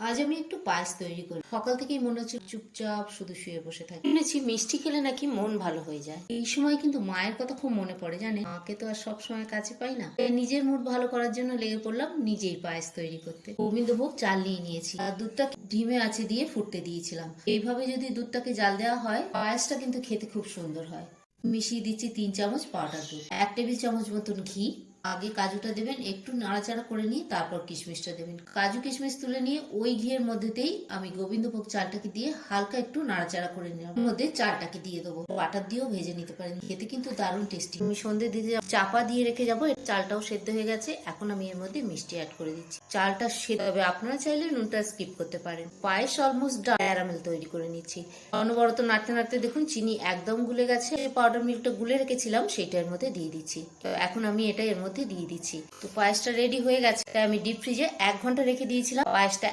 আজ আমি একটু পায়েস তৈরি করি। সকাল থেকেই মনে হচ্ছে চুপচাপ শুধু শুয়ে বসে থাকি। শুনেছি মিষ্টি খেলে নাকি মন ভালো হয়ে যায়। এই সময় কিন্তু মায়ের কথা খুব মনে পড়ে, জানে মাকে তো আর সব সময় কাছে পাই না। নিজের মুড ভালো করার জন্য লেগে পড়লাম নিজেই পায়েস তৈরি করতে। গোবিন্দভোগ চাল নিয়ে নিয়েছি আর দুধটা ডিমে আছে দিয়ে ফুটতে দিয়েছিলাম। এইভাবে যদি দুধটাকে জাল দেওয়া হয় পায়েসটা কিন্তু খেতে খুব সুন্দর হয়। মিশিয়ে দিচ্ছি 3 চামচ পাউডার দুধ, 1 টেবিল চামচ মতন ঘি। আগে কাজুটা দেবেন, একটু নাড়াচাড়া করে নিয়ে তারপর কিশমিশটা দেবেন। কাজু কিশমিশ তুলে নিয়ে ওই ঘিয়ের মধ্যেতেই আমি গোবিন্দভোগ চালটাকে দিয়ে হালকা একটু নাড়াচাড়া করে নিলাম। ওর মধ্যে চালটাকে দিয়ে দেবো, বাটার দিয়েও ভেজে নিতে পারেন, খেতে কিন্তু দারুণ টেস্টি। আমি সন্ধ্যে দিতে চাপা দিয়ে রেখে যাবো। চালটাও সেদ্ধ হয়ে গেছে, এখন আমি এর মধ্যে মিষ্টি অ্যাড করে দিচ্ছি। চালটা সেদ্ধ হবে, আপনারা চাইলে নুনটা স্কিপ করতে পারেন। পায়েস অলমোস্ট ক্যারামেল তৈরি করে নিচ্ছি। অনবরত নাড়তে নাড়তে দেখুন চিনি একদম গুলে গেছে। পাউডার মিল্কটা গুলে রেখেছিলাম সেটা এর মধ্যে দিয়ে দিচ্ছি। তো এখন আমি এটা এর মধ্যে দিয়ে দিচ্ছি। তো পায়েসটা রেডি হয়ে গেছে। আমি ডিপ ফ্রিজে 1 ঘন্টা রেখে দিয়েছিলাম। পায়েসটা